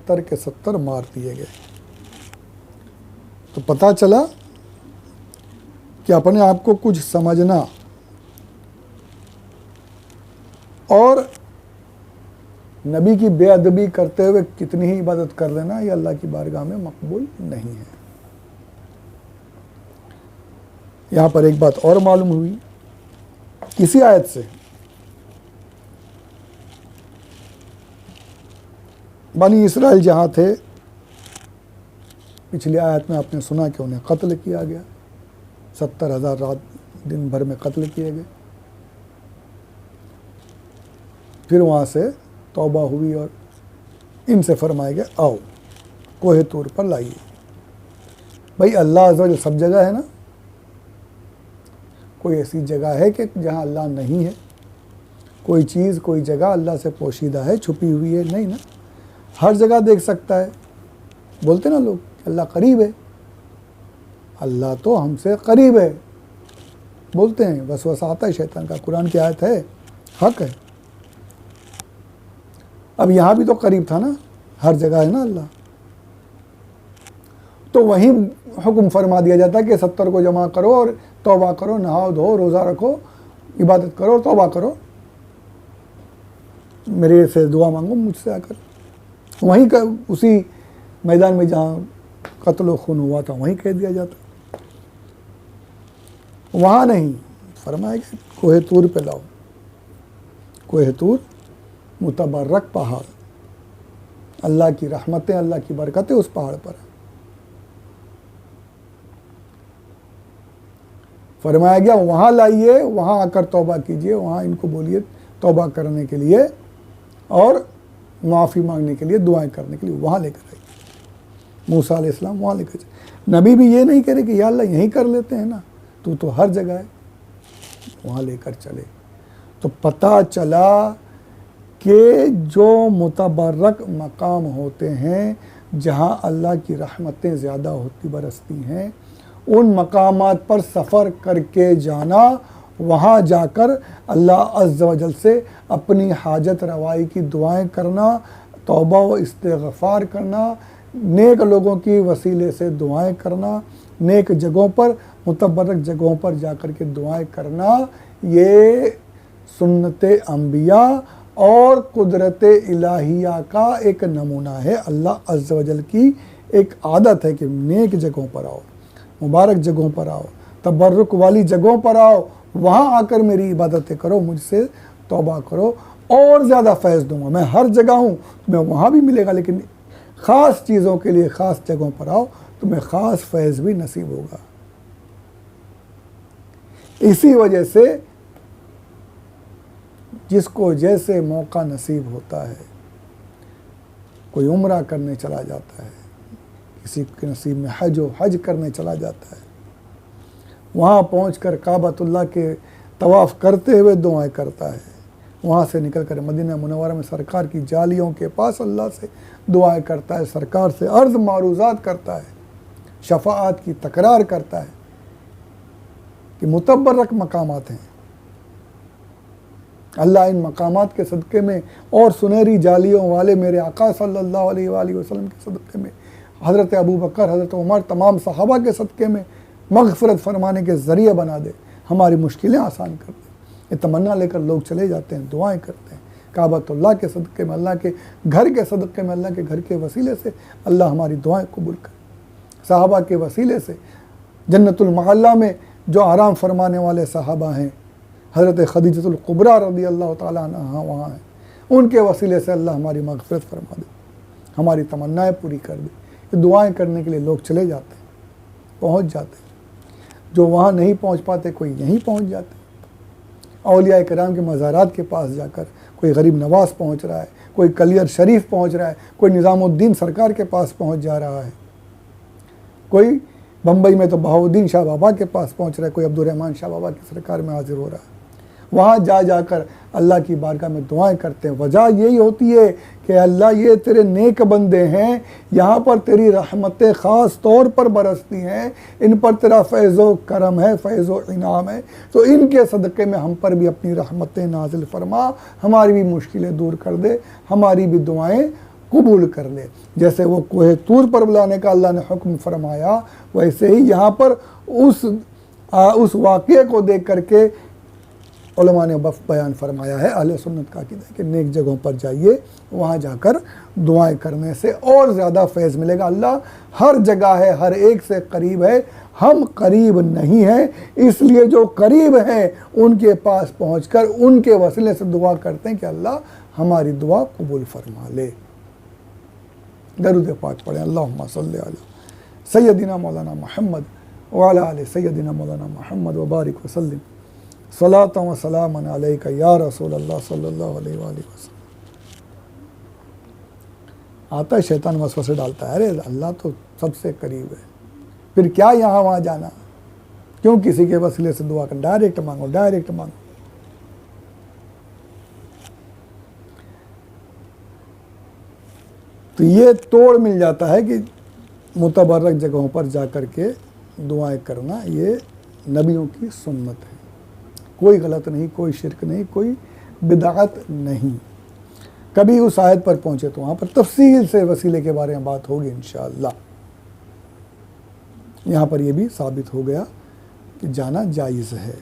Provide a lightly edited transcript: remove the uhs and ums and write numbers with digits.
70 کے 70 مار دیے گئے۔ تو پتہ چلا کہ اپنے آپ کو کچھ سمجھنا اور نبی کی بے ادبی کرتے ہوئے کتنی ہی عبادت کر لینا یہ اللہ کی بارگاہ میں مقبول نہیں ہے۔ یہاں پر ایک بات اور معلوم ہوئی اسی آیت سے، بنی اسرائیل جہاں تھے، پچھلی آیت میں آپ نے سنا کہ انہیں قتل کیا گیا، 70,000 رات دن بھر میں قتل کیے گئے۔ پھر وہاں سے توبہ ہوئی اور ان سے فرمایا گیا آؤ کوہ طور پر لائیے۔ بھائی اللہ عز و جل سب جگہ ہے نا، کوئی ایسی جگہ ہے کہ جہاں اللہ نہیں ہے؟ کوئی چیز کوئی جگہ اللہ سے پوشیدہ ہے، چھپی ہوئی ہے؟ نہیں نا، ہر جگہ دیکھ سکتا ہے۔ بولتے نا لوگ کہ اللہ قریب ہے، اللہ تو ہم سے قریب ہے بولتے ہیں، وسوسہ آتا ہے شیطان کا، قرآن کی آیت ہے، حق ہے۔ اب یہاں بھی تو قریب تھا نا، ہر جگہ ہے نا اللہ، تو وہیں حکم فرما دیا جاتا ہے کہ 70 کو جمع کرو اور توبہ کرو، نہاؤ دھو، روزہ رکھو، عبادت کرو اور توبہ کرو، میرے سے دعا مانگو مجھ سے آ کر۔ وہیں کا اسی میدان میں جہاں قتل و خون ہوا تھا وہیں کہہ دیا جاتا، وہاں نہیں، فرمایا کہ کوہ طور پہ لاؤ۔ کوہ طور متبرک پہاڑ، اللہ کی رحمتیں اللہ کی برکتیں اس پہاڑ پر ہیں۔ فرمایا گیا وہاں لائیے، وہاں آ کر توبہ کیجئے، وہاں ان کو بولیے توبہ کرنے کے لیے اور معافی مانگنے کے لیے، دعائیں کرنے کے لیے وہاں لے کر آئیے۔ موسیٰ علیہ السلام وہاں لے کر جائے۔ نبی بھی یہ نہیں کہہ رہے کہ یا اللہ یہیں کر لیتے ہیں نا، تو ہر جگہ ہے، وہاں لے کر چلے۔ تو پتہ چلا کہ جو متبرک مقام ہوتے ہیں، جہاں اللہ کی رحمتیں زیادہ ہوتی برستی ہیں، ان مقامات پر سفر کر کے جانا، وہاں جا کر اللہ عز و جل سے اپنی حاجت روائی کی دعائیں کرنا، توبہ و استغفار کرنا، نیک لوگوں کی وسیلے سے دعائیں کرنا، نیک جگہوں پر متبرک جگہوں پر جا کر کے دعائیں کرنا، یہ سنت انبیاء اور قدرت الہیہ کا ایک نمونہ ہے۔ اللہ عز و جل کی ایک عادت ہے کہ نیک جگہوں پر آؤ، مبارک جگہوں پر آؤ، تبرک والی جگہوں پر آؤ، وہاں آ کر میری عبادتیں کرو، مجھ سے توبہ کرو، اور زیادہ فیض دوں گا۔ میں ہر جگہ ہوں، تمہیں وہاں بھی ملے گا، لیکن خاص چیزوں کے لیے خاص جگہوں پر آؤ، تمہیں خاص فیض بھی نصیب ہوگا۔ اسی وجہ سے جس کو جیسے موقع نصیب ہوتا ہے، کوئی عمرہ کرنے چلا جاتا ہے، کسی کے نصیب میں حج کرنے چلا جاتا ہے، وہاں پہنچ کر کعبۃ اللہ کے طواف کرتے ہوئے دعائیں کرتا ہے، وہاں سے نکل کر مدینہ منورہ میں سرکار کی جالیوں کے پاس اللہ سے دعائیں کرتا ہے، سرکار سے عرض معروضات کرتا ہے، شفاعت کی تکرار کرتا ہے، کہ متبرک مقامات ہیں۔ اللہ ان مقامات کے صدقے میں اور سنہری جالیوں والے میرے آقا صلی اللہ علیہ وآلہ وسلم کے صدقے میں، حضرت ابوبکر، حضرت عمر، تمام صحابہ کے صدقے میں مغفرت فرمانے کے ذریعہ بنا دے، ہماری مشکلیں آسان کر دے۔ یہ تمنا لے کر لوگ چلے جاتے ہیں، دعائیں کرتے ہیں، کعبۃ اللہ کے صدقے میں، اللہ کے گھر کے صدقے میں، اللہ کے گھر کے وسیلے سے اللہ ہماری دعائیں قبول کرے۔ صحابہ کے وسیلے سے جنت المعلیٰ میں جو آرام فرمانے والے صحابہ ہیں، حضرت خدیجۃ الکبریٰ رضی اللہ تعالیٰ عنہا وہاں ہیں، ان کے وسیلے سے اللہ ہماری مغفرت فرما دے، ہماری تمنائیں پوری کر دے۔ یہ دعائیں کرنے کے لیے لوگ چلے جاتے ہیں، پہنچ جاتے ہیں۔ جو وہاں نہیں پہنچ پاتے، کوئی یہیں پہنچ جاتے ہیں۔ اولیاء کرام کے مزارات کے پاس جا کر کوئی غریب نواز پہنچ رہا ہے، کوئی کلیئر شریف پہنچ رہا ہے، کوئی نظام الدین سرکار کے پاس پہنچ جا رہا ہے، کوئی بمبئی میں تو بہاؤالدین شاہ بابا کے پاس پہنچ رہا ہے، کوئی عبدالرحمن شاہ بابا کی سرکار میں حاضر ہو رہا ہے۔ وہاں جا کر اللہ کی بارگاہ میں دعائیں کرتے ہیں۔ وجہ یہی ہوتی ہے کہ اللہ یہ تیرے نیک بندے ہیں، یہاں پر تیری رحمتیں خاص طور پر برستی ہیں، ان پر تیرا فیض و کرم ہے، فیض و انعام ہے، تو ان کے صدقے میں ہم پر بھی اپنی رحمتیں نازل فرما، ہماری بھی مشکلیں دور کر دے، ہماری بھی دعائیں قبول کر لے۔ جیسے وہ کوہ طور پر بلانے کا اللہ نے حکم فرمایا، ویسے ہی یہاں پر اس واقعے کو دیکھ کر کے علماء نے بیان فرمایا ہے، اہل سنت کا عقیدہ ہے کہ نیک جگہوں پر جائیے، وہاں جا کر دعائیں کرنے سے اور زیادہ فیض ملے گا۔ اللہ ہر جگہ ہے، ہر ایک سے قریب ہے، ہم قریب نہیں ہیں، اس لیے جو قریب ہیں ان کے پاس پہنچ کر ان کے وسیلے سے دعا کرتے ہیں کہ اللہ ہماری دعا قبول فرما لے۔ درود پاک پڑھیں، اللہم صلی علی سیدنا مولانا محمد وعلی آل سیدنا مولانا محمد وبارک وسلم، صلاۃ و سلام علیک یا رسول اللہ صلی اللہ علیہ وآلہ وسلم۔ آتا ہے شیطان وسوسے ڈالتا ہے، ارے اللہ تو سب سے قریب ہے، پھر کیا یہاں وہاں جانا، کیوں کسی کے وسیلے سے دعا کر، ڈائریکٹ مانگو، ڈائریکٹ مانگو۔ تو یہ توڑ مل جاتا ہے کہ متبرک جگہوں پر جا کر کے دعائیں کرنا یہ نبیوں کی سنت ہے، کوئی غلط نہیں، کوئی شرک نہیں، کوئی بدعت نہیں۔ کبھی اس آیت پر پہنچے تو وہاں پر تفصیل سے وسیلے کے بارے میں بات ہوگی انشاءاللہ۔ یہاں پر یہ بھی ثابت ہو گیا کہ جانا جائز ہے۔